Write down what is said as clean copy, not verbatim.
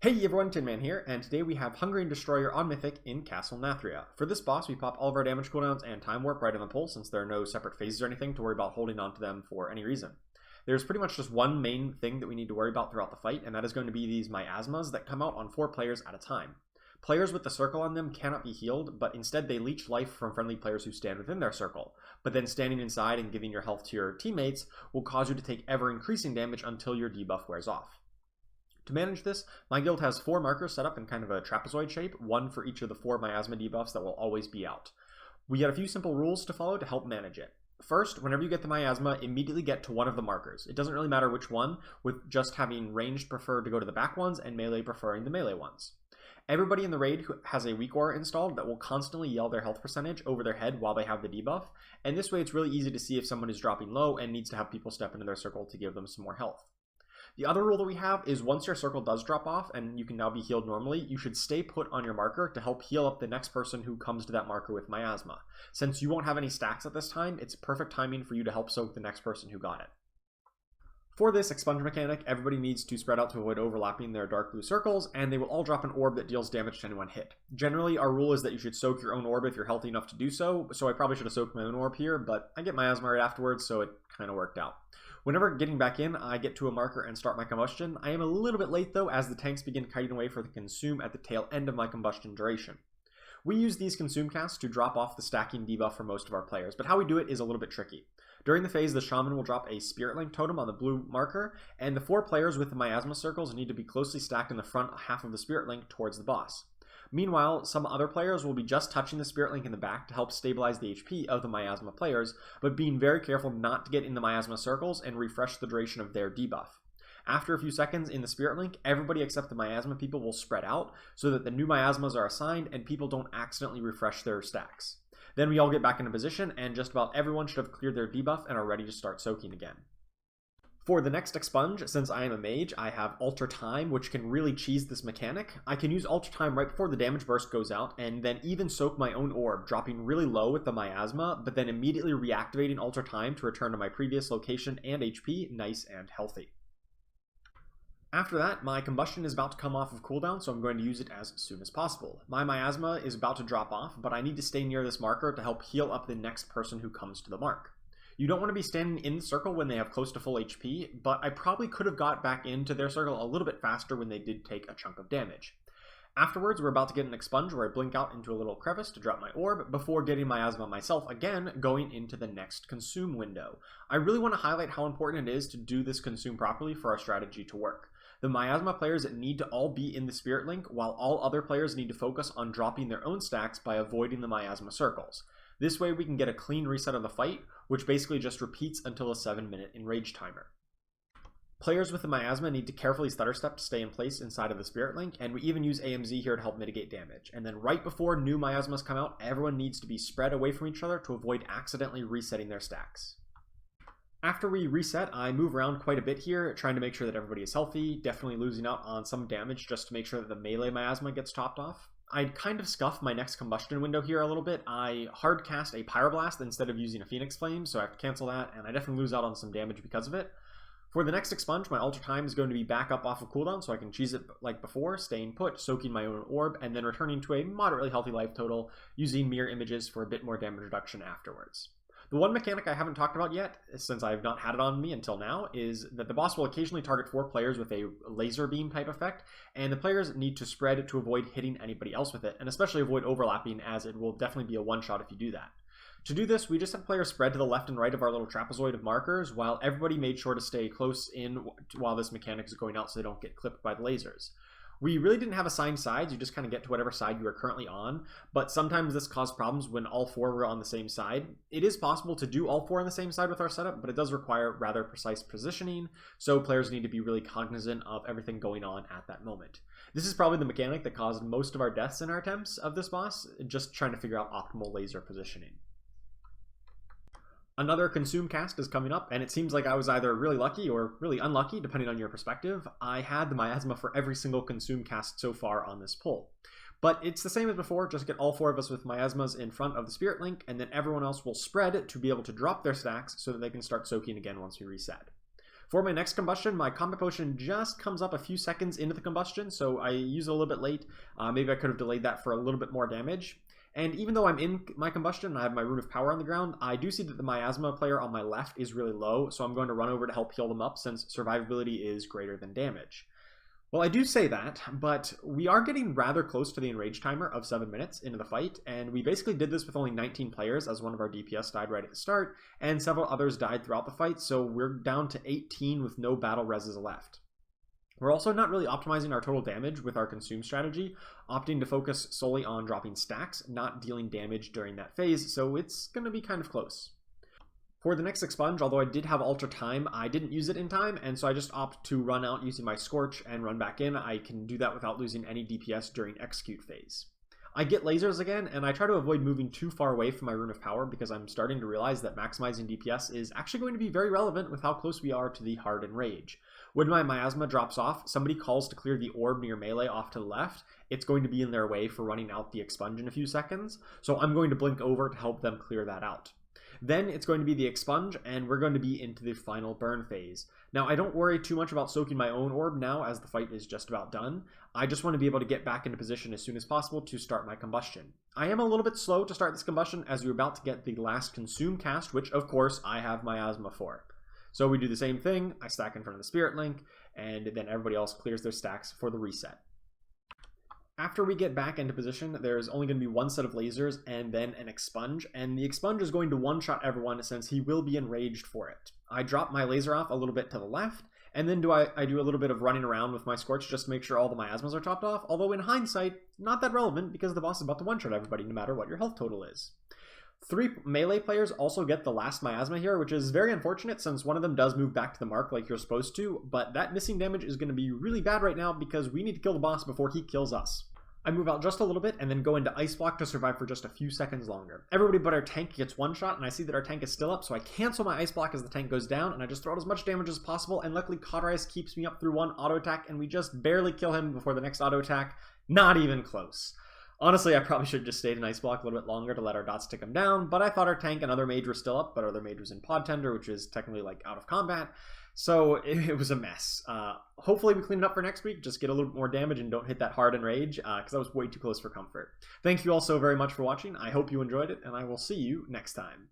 Hey everyone, Tin Man here, and today we have Hungry and Destroyer on Mythic in Castle Nathria. For this boss, we pop all of our damage cooldowns and time warp right on the pull, since there are no separate phases or anything to worry about holding on to them for any reason. There's pretty much just one main thing that we need to worry about throughout the fight, and that is going to be these miasmas that come out on 4 players at a time. Players with the circle on them cannot be healed, but instead they leech life from friendly players who stand within their circle. But then standing inside and giving your health to your teammates will cause you to take ever-increasing damage until your debuff wears off. To manage this, my guild has 4 markers set up in kind of a trapezoid shape, one for each of the 4 miasma debuffs that will always be out. We got a few simple rules to follow to help manage it. First, whenever you get the miasma, immediately get to one of the markers. It doesn't really matter which one, with just having ranged preferred to go to the back ones and melee preferring the melee ones. Everybody in the raid who has a weak aura installed that will constantly yell their health percentage over their head while they have the debuff, and this way it's really easy to see if someone is dropping low and needs to have people step into their circle to give them some more health. The other rule that we have is once your circle does drop off and you can now be healed normally, you should stay put on your marker to help heal up the next person who comes to that marker with miasma. Since you won't have any stacks at this time, it's perfect timing for you to help soak the next person who got it. For this expunge mechanic, everybody needs to spread out to avoid overlapping their dark blue circles, and they will all drop an orb that deals damage to anyone hit. Generally, our rule is that you should soak your own orb if you're healthy enough to do so I probably should have soaked my own orb here, but I get miasma right afterwards, so it kind of worked out. Whenever getting back in, I get to a marker and start my combustion. I am a little bit late though, as the tanks begin kiting away for the consume at the tail end of my combustion duration. We use these consume casts to drop off the stacking debuff for most of our players, but how we do it is a little bit tricky. During the phase, the shaman will drop a spirit link totem on the blue marker, and the 4 players with the miasma circles need to be closely stacked in the front half of the spirit link towards the boss. Meanwhile, some other players will be just touching the spirit link in the back to help stabilize the HP of the miasma players, but being very careful not to get in the miasma circles and refresh the duration of their debuff. After a few seconds in the spirit link, everybody except the miasma people will spread out so that the new miasmas are assigned and people don't accidentally refresh their stacks. Then we all get back into position and just about everyone should have cleared their debuff and are ready to start soaking again. For the next expunge, since I am a mage, I have Alter Time, which can really cheese this mechanic. I can use Alter Time right before the damage burst goes out, and then even soak my own orb, dropping really low with the miasma, but then immediately reactivating Alter Time to return to my previous location and HP, nice and healthy. After that, my combustion is about to come off of cooldown, so I'm going to use it as soon as possible. My miasma is about to drop off, but I need to stay near this marker to help heal up the next person who comes to the mark. You don't want to be standing in the circle when they have close to full HP, but I probably could have got back into their circle a little bit faster when they did take a chunk of damage. Afterwards, we're about to get an expunge where I blink out into a little crevice to drop my orb before getting miasma myself again, going into the next consume window. I really want to highlight how important it is to do this consume properly for our strategy to work. The miasma players need to all be in the spirit link, while all other players need to focus on dropping their own stacks by avoiding the miasma circles. This way we can get a clean reset of the fight, which basically just repeats until a 7-minute enrage timer. Players with the miasma need to carefully stutter step to stay in place inside of the spirit link, and we even use AMZ here to help mitigate damage. And then right before new miasmas come out, everyone needs to be spread away from each other to avoid accidentally resetting their stacks. After we reset, I move around quite a bit here, trying to make sure that everybody is healthy, definitely losing out on some damage just to make sure that the melee miasma gets topped off. I'd kind of scuffed my next combustion window here a little bit. I hard cast a Pyroblast instead of using a Phoenix Flame, so I have to cancel that, and I definitely lose out on some damage because of it. For the next expunge, my Alter Time is going to be back up off of cooldown, so I can cheese it like before, staying put, soaking my own orb, and then returning to a moderately healthy life total, using mirror images for a bit more damage reduction afterwards. The one mechanic I haven't talked about yet, since I've not had it on me until now, is that the boss will occasionally target 4 players with a laser beam type effect, and the players need to spread to avoid hitting anybody else with it, and especially avoid overlapping, as it will definitely be a one-shot if you do that. To do this, we just have players spread to the left and right of our little trapezoid of markers, while everybody made sure to stay close in while this mechanic is going out so they don't get clipped by the lasers. We really didn't have assigned sides, you just kind of get to whatever side you are currently on, but sometimes this caused problems when all 4 were on the same side. It is possible to do all 4 on the same side with our setup, but it does require rather precise positioning, so players need to be really cognizant of everything going on at that moment. This is probably the mechanic that caused most of our deaths in our attempts of this boss, just trying to figure out optimal laser positioning. Another consume cast is coming up, and it seems like I was either really lucky or really unlucky, depending on your perspective. I had the miasma for every single consume cast so far on this pull. But it's the same as before, just get all 4 of us with miasmas in front of the spirit link, and then everyone else will spread to be able to drop their stacks so that they can start soaking again once we reset. For my next combustion, my combat potion just comes up a few seconds into the combustion, so I use it a little bit late. Maybe I could have delayed that for a little bit more damage. And even though I'm in my combustion and I have my Rune of Power on the ground, I do see that the miasma player on my left is really low, so I'm going to run over to help heal them up since survivability is greater than damage. Well, I do say that, but we are getting rather close to the enrage timer of 7 minutes into the fight, and we basically did this with only 19 players as one of our DPS died right at the start, and several others died throughout the fight, so we're down to 18 with no battle reses left. We're also not really optimizing our total damage with our consume strategy, opting to focus solely on dropping stacks, not dealing damage during that phase, so it's going to be kind of close. For the next expunge, although I did have Ultra Time, I didn't use it in time, and so I just opt to run out using my Scorch and run back in. I can do that without losing any DPS during execute phase. I get lasers again, and I try to avoid moving too far away from my Rune of Power because I'm starting to realize that maximizing DPS is actually going to be very relevant with how close we are to the hard enrage. When my miasma drops off, somebody calls to clear the orb near melee off to the left, it's going to be in their way for running out the expunge in a few seconds, so I'm going to blink over to help them clear that out. Then it's going to be the expunge, and we're going to be into the final burn phase. Now, I don't worry too much about soaking my own orb now, as the fight is just about done. I just want to be able to get back into position as soon as possible to start my combustion. I am a little bit slow to start this combustion, as we're about to get the last consume cast, which, of course, I have miasma for. So we do the same thing, I stack in front of the Spirit Link, and then everybody else clears their stacks for the reset. After we get back into position, there's only going to be one set of lasers and then an expunge, and the expunge is going to one-shot everyone since he will be enraged for it. I drop my laser off a little bit to the left, and then I do a little bit of running around with my Scorch just to make sure all the miasmas are topped off, although in hindsight, not that relevant because the boss is about to one-shot everybody no matter what your health total is. 3 melee players also get the last miasma here, which is very unfortunate since one of them does move back to the mark like you're supposed to, but that missing damage is going to be really bad right now because we need to kill the boss before he kills us. I move out just a little bit and then go into Ice Block to survive for just a few seconds longer. Everybody but our tank gets one shot, and I see that our tank is still up, so I cancel my Ice Block as the tank goes down, and I just throw out as much damage as possible, and luckily Cauterize keeps me up through one auto attack, and we just barely kill him before the next auto attack. Not even close. Honestly, I probably should have just stayed in Ice Block a little bit longer to let our dots tick him down, but I thought our tank and other mage were still up, but other mage was in Pod Tender, which is technically like out of combat. So it was a mess. Hopefully we clean it up for next week, just get a little bit more damage and don't hit that hard enrage, because that was way too close for comfort. Thank you all so very much for watching. I hope you enjoyed it, and I will see you next time.